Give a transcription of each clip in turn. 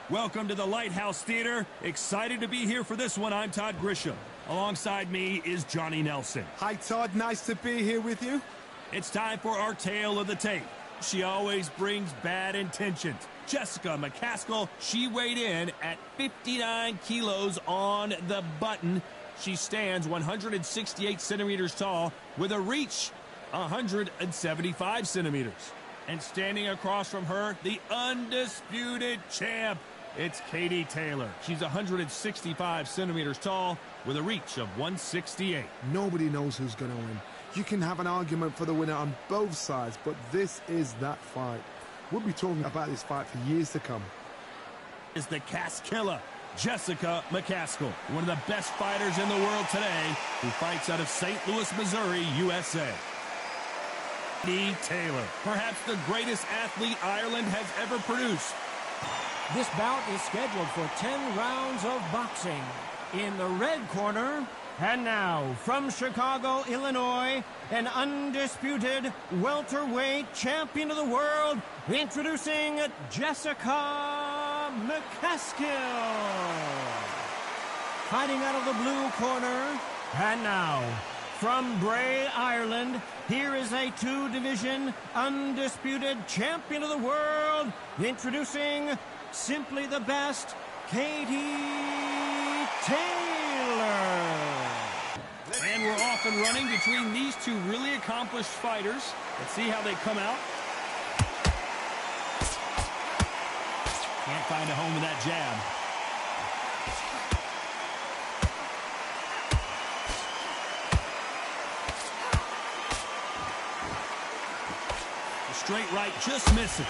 Welcome to the Lighthouse Theater. Excited to be here for this one. I'm Todd Grisham. Alongside me is Johnny Nelson. Hi, Todd. Nice to be here with you. It's time for our tale of the tape. She always brings bad intentions. Jessica McCaskill, she weighed in at 59 kilos on the button. She stands 168 centimeters tall with a reach 175 centimeters. And standing across from her, the undisputed champ. It's Katie Taylor. She's 165 centimeters tall with a reach of 168. Nobody knows who's going to win. You can have an argument for the winner on both sides, but this is that fight. We'll be talking about this fight for years to come. Is the McCASKILL, Jessica McCaskill, one of the best fighters in the world today, who fights out of St. Louis, Missouri, USA. Katie Taylor, perhaps the greatest athlete Ireland has ever produced. This bout is scheduled for 10 rounds of boxing. In the red corner, and now from Chicago, Illinois, an undisputed welterweight champion of the world, introducing Jessica McCaskill. Fighting out of the blue corner, and now from Bray, Ireland, here is a two-division undisputed champion of the world, introducing simply the best, Katie Taylor. And we're off and running between these two really accomplished fighters. Let's see how they come out. Can't find a home with that jab. The straight right just misses.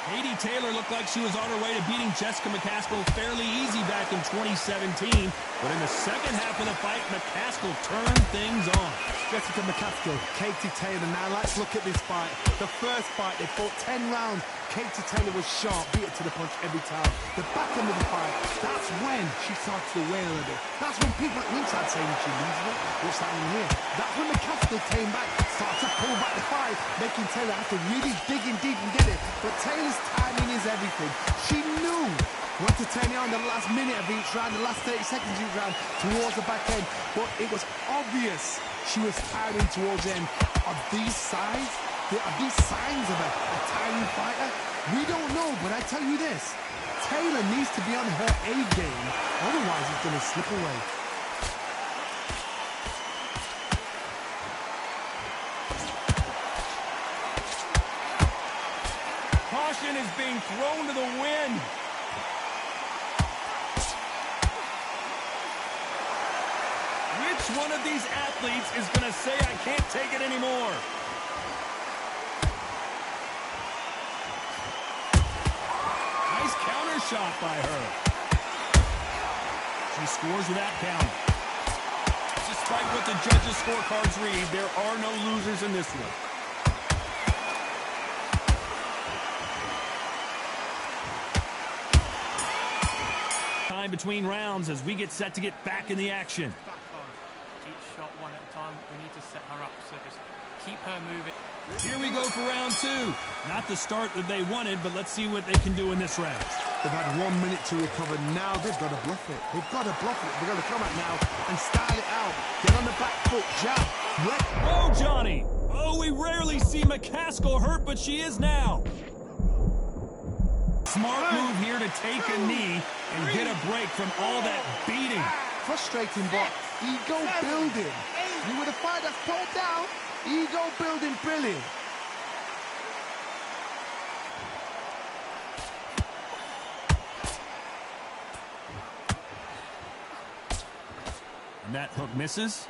Katie Taylor looked like she was on her way to beating Jessica McCaskill fairly easy back in 2017. But in the second half of the fight, McCaskill turned things on. Jessica McCaskill, Katie Taylor. Now let's look at this fight. The first fight, they fought 10 rounds. Katie Taylor was sharp, beat her to the punch every time. The back end of the fight, that's when she started to wear a little bit. That's when people at ringside saying she loses it. What's happening here? That's when McCaskill came back, started to pull back the fight, making Taylor have to really dig in deep and get it. But Taylor's timing is everything. She knew when to turn it on the last minute of each round, the last 30 seconds of each round, towards the back end. But it was obvious she was timing towards the end. Are these signs? Are these signs of a timing fighter? We don't know, but I tell you this. Taylor needs to be on her A game. Otherwise, it's going to slip away. Caution is being thrown to the wind. Which one of these athletes is going to say, I can't take it anymore? Nice counter shot by her. She scores with that counter. Despite what the judges' scorecards read, there are no losers in this one. Time between rounds as we get set to get back in the action. Each shot one at a time. We need to set her up, so just keep her moving. Here we go for round two. Not the start that they wanted, but let's see what they can do in this round. They've had 1 minute to recover. Now they've got to bluff it. They've got to bluff it. They've got to come out now and style it out. Get on the back foot, jab. Oh, Johnny. Oh, we rarely see McCaskill hurt, but she is now. Smart move here to take a knee and get a break from all that beating. Frustrating, but ego building. You would have fight that's pulled down. Ego building, brilliant. And that hook misses.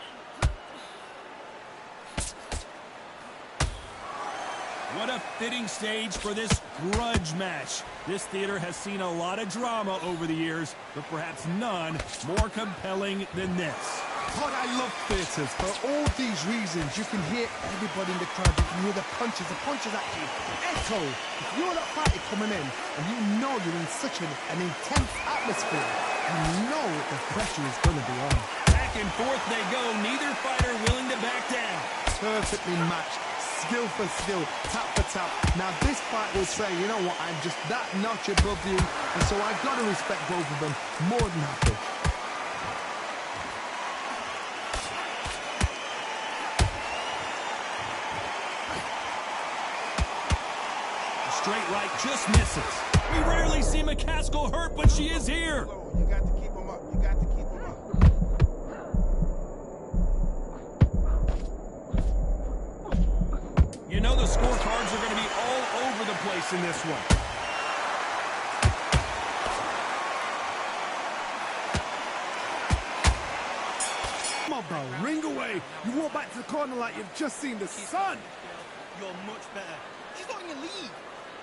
What a fitting stage for this grudge match. This theater has seen a lot of drama over the years, but perhaps none more compelling than this. God, I love theatres. For all these reasons, you can hear everybody in the crowd. You can hear the punches actually echo. If you're that fighter coming in, and you know you're in such an intense atmosphere, you know the pressure is going to be on. Back and forth they go, neither fighter willing to back down. Perfectly matched. skill for skill, tap for tap. Now this fight will say, you know what, I'm just that notch above you, and so I've got to respect both of them more than happy. Straight right just misses. We rarely see McCASKILL hurt, but she is here. You got to keep him up. You got to keep him up. You know the scorecards are going to be all over the place in this one. Come on, bro. Ring away. You walk back to the corner like you've just seen the sun. You're much better. She's not in your league.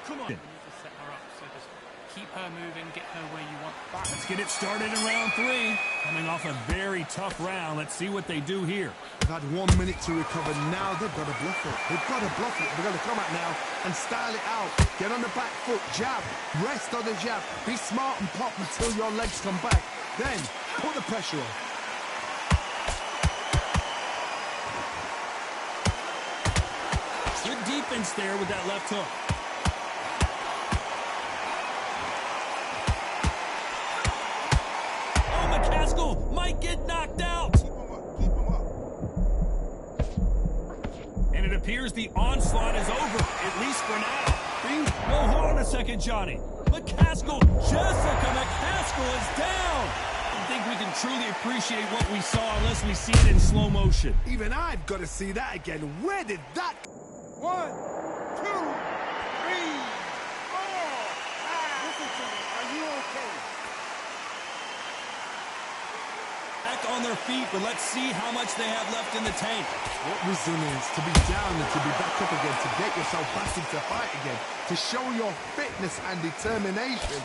Come on. You need to set her up, so just keep her moving, get her where you want. Let's get it started in round 3. Coming off a very tough round. Let's see what they do here. They've had 1 minute to recover. Now they've got to bluff it. They've got to bluff it. They've got to come out now and style it out. Get on the back foot, jab, rest on the jab. Be smart and pop until your legs come back. Then put the pressure on. Good defense there with that left hook. Oh, McCASKILL might get knocked out. Keep him up. Keep him up. And it appears the onslaught is over, at least for now. Well, hold on a second, Johnny. McCASKILL, Jessica McCASKILL is down. I don't think we can truly appreciate what we saw unless we see it in slow motion. Even I've got to see that again. Where did that... 1, 2, 3, 4, 5. Listen to me. Are you okay? Back on their feet, but let's see how much they have left in the tank. What resilience to be down and to be back up again, to get yourself back into fight again, to show your fitness and determination.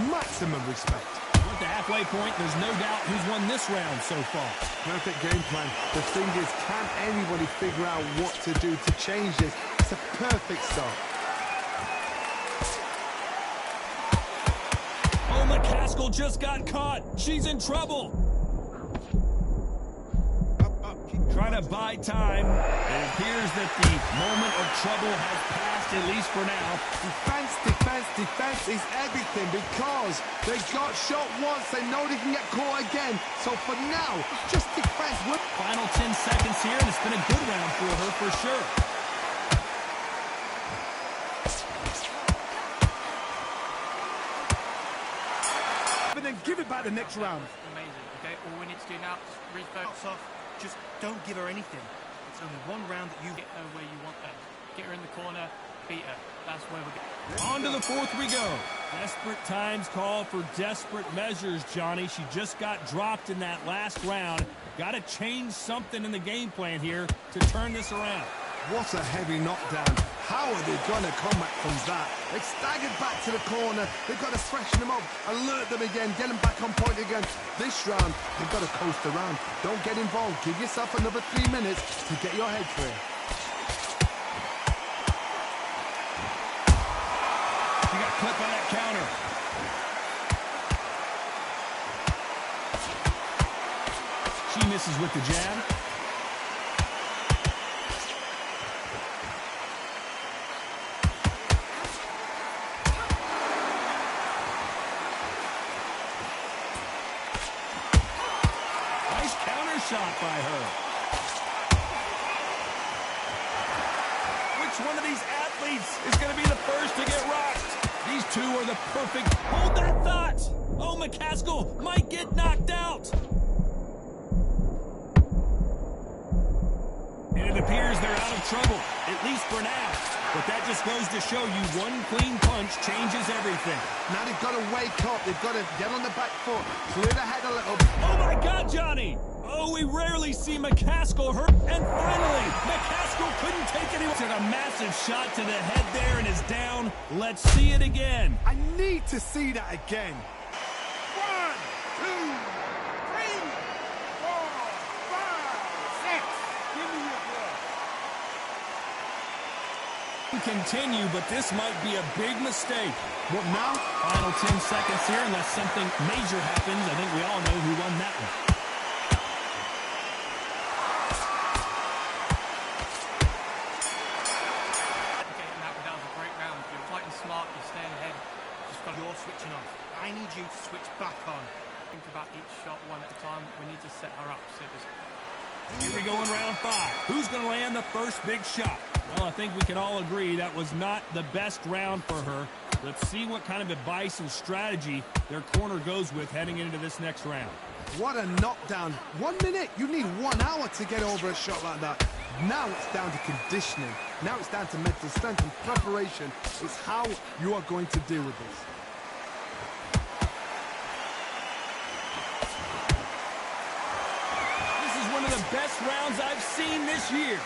Maximum respect. We're at the halfway point. There's no doubt who's won this round so far. Perfect game plan. The thing is, can anybody figure out what to do to change this? It's a perfect start. Oh, McCASKILL just got caught. She's in trouble. Trying to buy time. It appears that the moment of trouble has passed, at least for now. Defense, defense, defense is everything because they got shot once. They know they can get caught again. So for now, just defense. Final 10 seconds here, and it's been a good round for her for sure. But then give it back the next round. Amazing, okay? All we need to do now is refocus off. Just don't give her anything. It's only one round that you get her where you want her. Get her in the corner, beat her. That's where we're going. On to the 4th we go. Desperate times call for desperate measures, Johnny. She just got dropped in that last round. Got to change something in the game plan here to turn this around. What a heavy knockdown. How are they going to come back from that? They've staggered back to the corner. They've got to freshen them up, alert them again, get them back on point again. This round, they've got to coast around. Don't get involved. Give yourself another 3 minutes to get your head clear. She got clipped by that counter. She misses with the jab. Shot by her. Which one of these athletes is going to be the first to get rocked? These two are the perfect... Hold that thought! Oh, McCASKILL might get knocked out. And it appears they're out of trouble, at least for now. But that just goes to show you one clean punch changes everything. Now they've got to wake up. They've got to get on the back foot, clear the head a little. Oh, my God, Johnny! Oh, we rarely see McCASKILL hurt. And finally, McCASKILL couldn't take it. He took a massive shot to the head there and is down. Let's see it again. I need to see that again. 1, 2, 3, 4, 5, 6. Give me your blood. Continue, but this might be a big mistake. What now? Final 10 seconds here, unless something major happens. I think we all know who won that one. you're switching off. I need you to switch back on. Think about each shot one at a time. We need to set her up. So here we go in round 5. Who's going to land the first big shot? Well, I think we can all agree that was not the best round for her. Let's see what kind of advice and strategy their corner goes with heading into this next round. What a knockdown. 1 minute. You need 1 hour to get over a shot like that. Now it's down to conditioning. Now it's down to mental strength and preparation. It's how you are going to deal with this. This is one of the best rounds I've seen this year.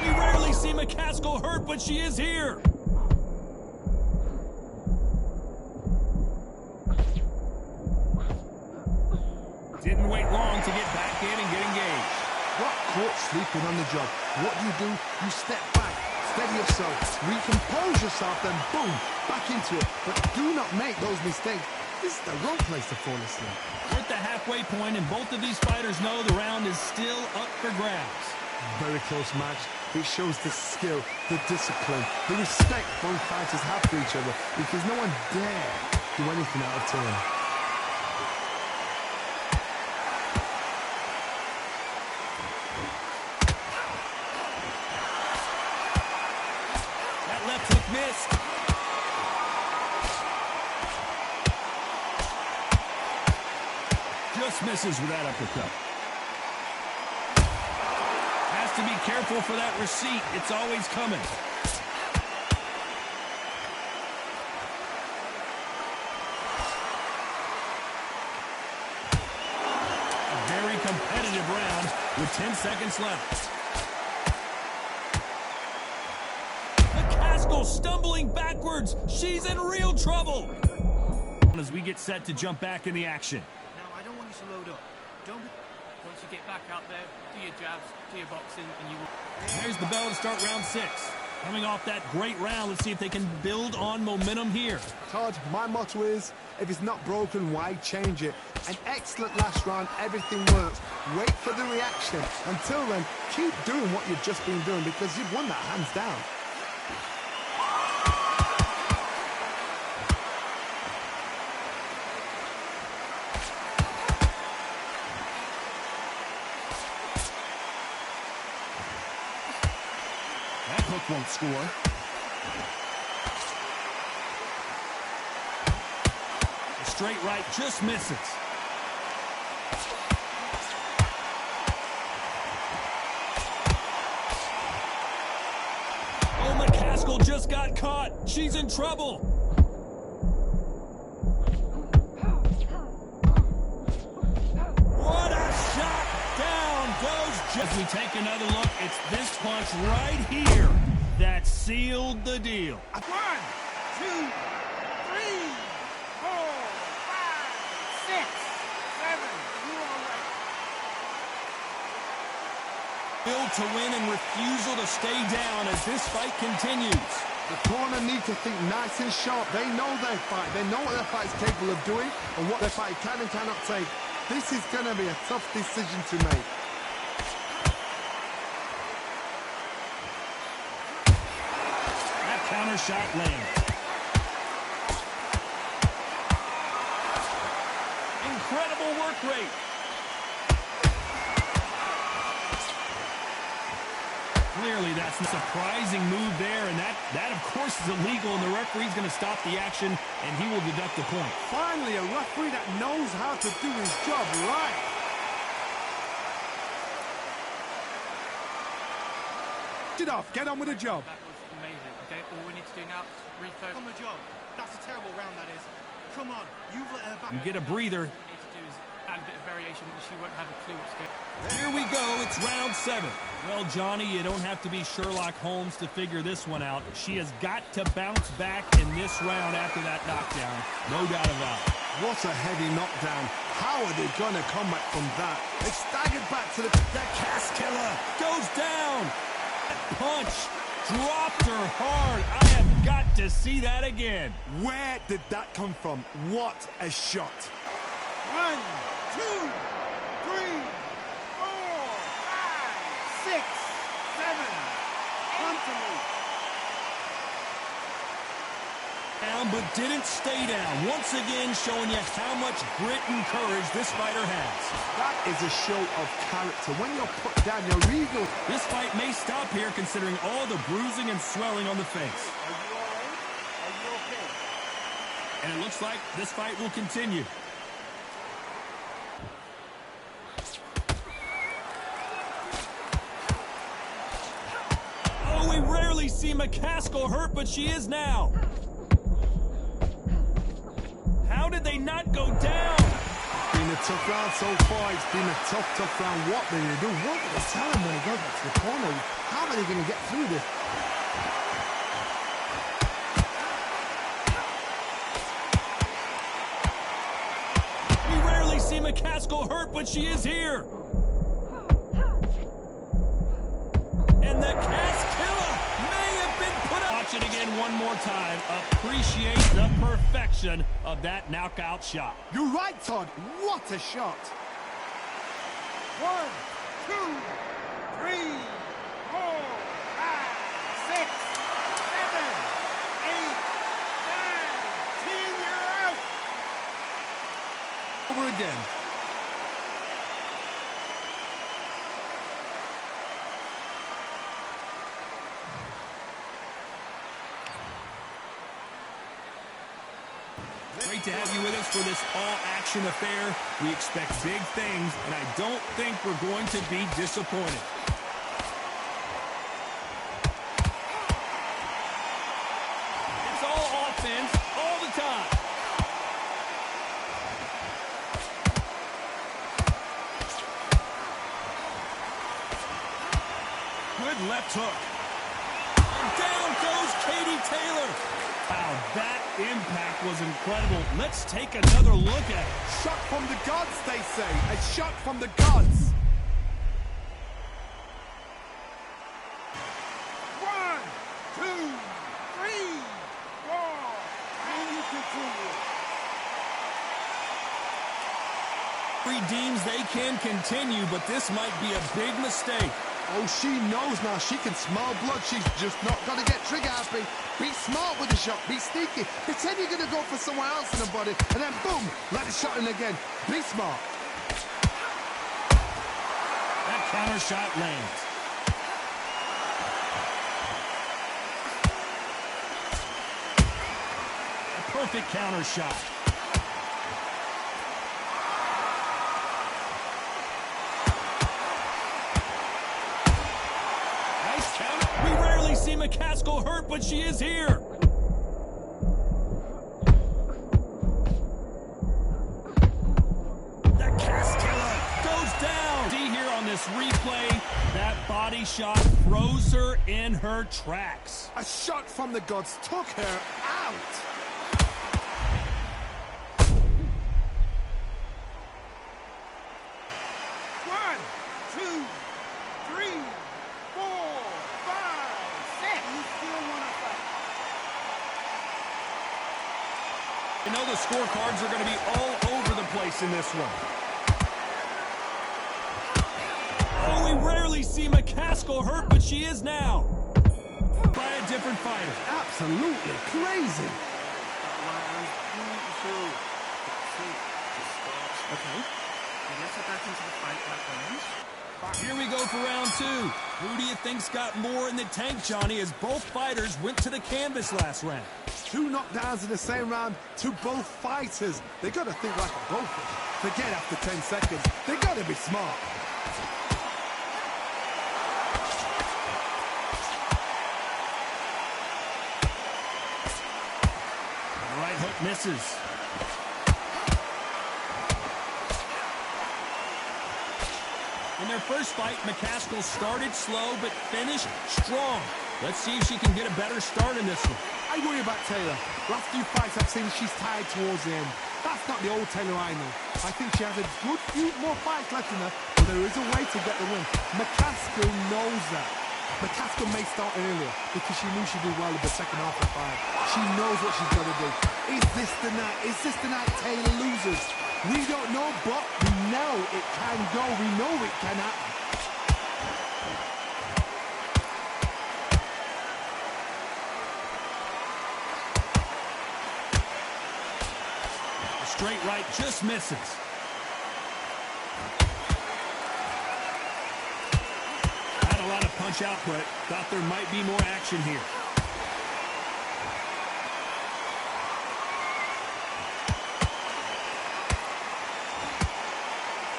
We rarely see McCASKILL hurt, but she is here. Didn't wait long to get back in and get engaged. What caught sleeping on the job? What do? You step back, steady yourself, recompose yourself, then boom, back into it. But do not make those mistakes. This is the wrong place to fall asleep. We're at the halfway point, and both of these fighters know the round is still up for grabs. Very close match. It shows the skill, the discipline, the respect both fighters have for each other, because no one dare do anything out of turn. Missed. Just misses with that uppercut. Has to be careful for that receipt. It's always coming. A very competitive round with 10 seconds left. Stumbling backwards. She's in real trouble. As we get set to jump back in the action. now I don't want you to load up. Once you get back out there, do your jabs, do your boxing, and you will. There's the bell to start round 6. Coming off that great round, let's see if they can build on momentum here. Todd, my motto is, if it's not broken, why change it? An excellent last round, everything works. Wait for the reaction. Until then, keep doing what you've just been doing, because you've won that hands down. Won't score. A straight right just misses. Oh, McCASKILL just got caught. She's in trouble. What a shot! Down goes. As we take another look, it's this punch right here that sealed the deal. 1, 2, 3, 4, 5, 6, 7. You all right? Will to win and refusal to stay down as this fight continues. The corner need to think nice and sharp. They know their fight. They know what their fight is capable of doing and what their fight can and cannot take. This is going to be a tough decision to make. Counter shot lands. Incredible work rate. Clearly, that's a surprising move there, and that of course is illegal, and the referee's going to stop the action, and he will deduct a point. Finally, a referee that knows how to do his job right. Get off. Get on with the job. Amazing, okay? All we need to do now is refocus on the job. That's a terrible round, that is. Come on, you've let her back. You get a breather. What we need to do is add a bit of variation, and she won't have a clue what's going on. Here we go, it's round 7. Well, Johnny, you don't have to be Sherlock Holmes to figure this one out. She has got to bounce back in this round after that knockdown. No doubt about it. What a heavy knockdown. How are they going to come back from that? They staggered back to the McCASKILL goes down. That punch dropped her hard. I have got to see that again. Where did that come from? What a shot. 1, 2, 3, 4, 5, 6, 7. but didn't stay down. Once again, showing you how much grit and courage this fighter has. That is a show of character. When you're put down, you're regal. This fight may stop here considering all the bruising and swelling on the face. Are you all right? Are you okay? And it looks like this fight will continue. Oh, we rarely see McCASKILL hurt, but she is now. How did they not go down? Been a tough round so far. It's been a tough round. What they're going to do? What are they tell him when he goes back to the corner? How are they going to get through this? We rarely see McCASKILL hurt, but she is here. And the McCASKILL may have been put up. Watch it again one more time. Appreciate the perfection of that knockout shot. You're right, Todd. What a shot. 1, 2, 3, 4, 5, 6, 7, 8, 9, 10, you're out. Over again. Great to have you with us for this all-action affair. We expect big things, and I don't think we're going to be disappointed. It's all offense all the time. Good left hook. Down goes Katie Taylor. Wow, that impact was incredible. Let's take another look at it. Shot from the gods, they say. A shot from the gods. 1, 2, 3, 4, and you continue. Deems they can continue, but this might be a big mistake. Oh, she knows now. She can smell blood. She's just not going to get trigger happy. Be smart with the shot. Be sneaky. Pretend you're going to go for somewhere else in the body, and then boom, let the shot in again. Be smart. That counter shot lands. A perfect counter shot. We rarely see McCASKILL hurt, but she is here. The McCASKILL goes down. See here on this replay, that body shot throws her in her tracks. A shot from the gods took her out. One, two, three, 4, 5, 6. You still want to fight? You know the scorecards are going to be all over the place in this one. Oh, we rarely see McCASKILL hurt, but she is now. By a different fighter. Absolutely crazy. Okay. Let's get back into the fight that round. Here we go for round 2. Who do you think's got more in the tank, Johnny, as both fighters went to the canvas last round? 2 knockdowns in the same round to both fighters. They got to think like a goalkeeper. Forget after 10 seconds. They got to be smart. The right hook misses. In their first fight, McCASKILL started slow but finished strong. Let's see if she can get a better start in this one. I worry about Taylor. Last few fights I've seen, she's tired towards the end. That's not the old Taylor I know. I think she has a good few more fights left in her, but there is a way to get the win. McCASKILL knows that. McCASKILL may start earlier because she knew she'd do well in the second half of the fight. She knows what she's got to do. Is this the night? Is this the night Taylor loses? We don't know, but we know it can go. We know it can happen. straight right just misses. Had a lot of punch output. Thought there might be more action here.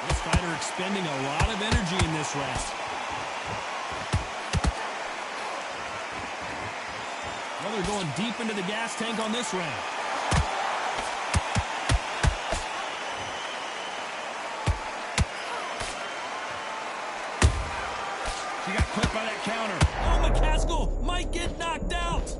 This fighter expending a lot of energy in this round. Well, they're going deep into the gas tank on this round. She got clipped by that counter. Oh, McCaskill might get knocked out.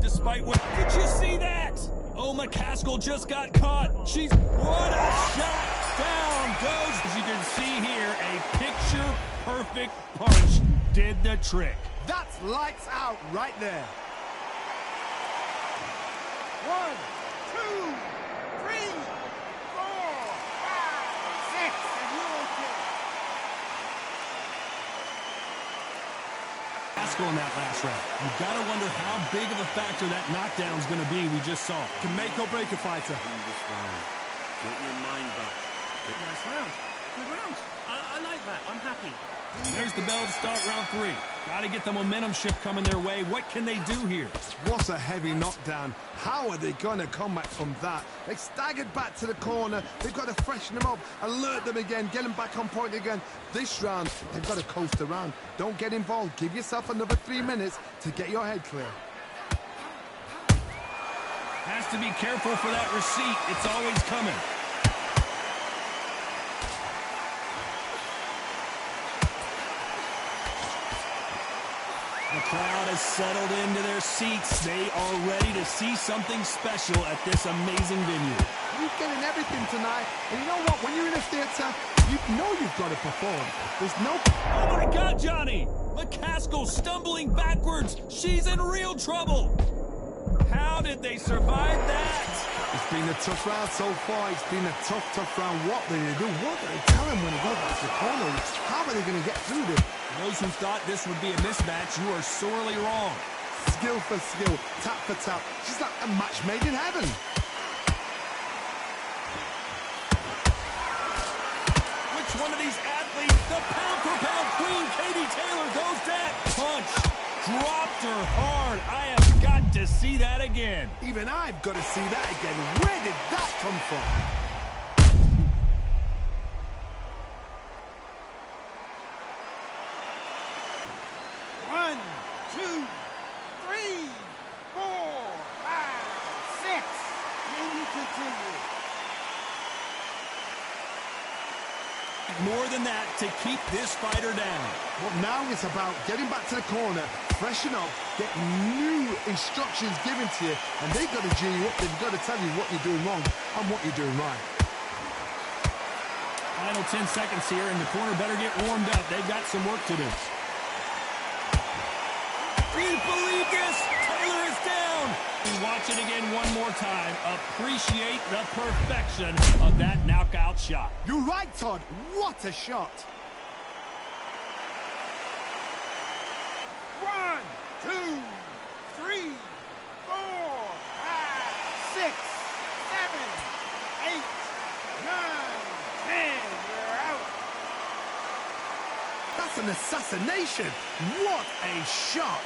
Despite what... Did you see that? Oh, McCaskill just got caught. She's... What a shot! Down goes... As you can see here, a picture-perfect punch did the trick. That's lights out right there. 1, 2, 3, 4, 5, 6, and you're okay. McCaskill in that last round. You've got to wonder how big of a factor that knockdown's going to be we just saw. Can make or break a fighter. This round. Get your mind back. Nice round. Good round. I like that. I'm happy. There's the bell to start round 3. Got to get the momentum shift coming their way. What can they do here? What a heavy knockdown. How are they going to come back from that? They staggered back to the corner. They've got to freshen them up, alert them again, get them back on point again. This round, they've got to coast around. Don't get involved. Give yourself another 3 minutes to get your head clear. Has to be careful for that receipt. It's always coming. The crowd has settled into their seats. They are ready to see something special at this amazing venue. You're getting everything tonight. And you know what? When you're in a theater, you know you've got to perform. There's no... Oh, my God, Johnny! McCaskill stumbling backwards. She's in real trouble. How did they survive that? It's been a tough round so far. It's been a tough round. What do they do? What do they tell them when they go back to the corner? How are they going to get through this? Those who thought this would be a mismatch, you are sorely wrong. Skill for skill, tap for tap. She's like a match made in heaven. Which one of these athletes, the pound-for-pound queen, Katie Taylor, goes down? Punch. Dropped her hard. I have got to see that again. Even I've got to see that again. Where did that come from? One, 2, 3, 4, 5, 6. Can you continue? More than that to keep this fighter down. Well, now it's about getting back to the corner, freshen up, get new instructions given to you, and they've got to G you up. They've got to tell you what you're doing wrong and what you're doing right. Final 10 seconds here, and the corner better get warmed up. They've got some work to do. Do you believe this? Taylor is down. And watch it again one more time. Appreciate the perfection of that knockout shot. You're right, Todd. What a shot. 1, 2, 3, 4, 5, 6, 7, 8, 9, 10. You're out. That's an assassination. What a shot.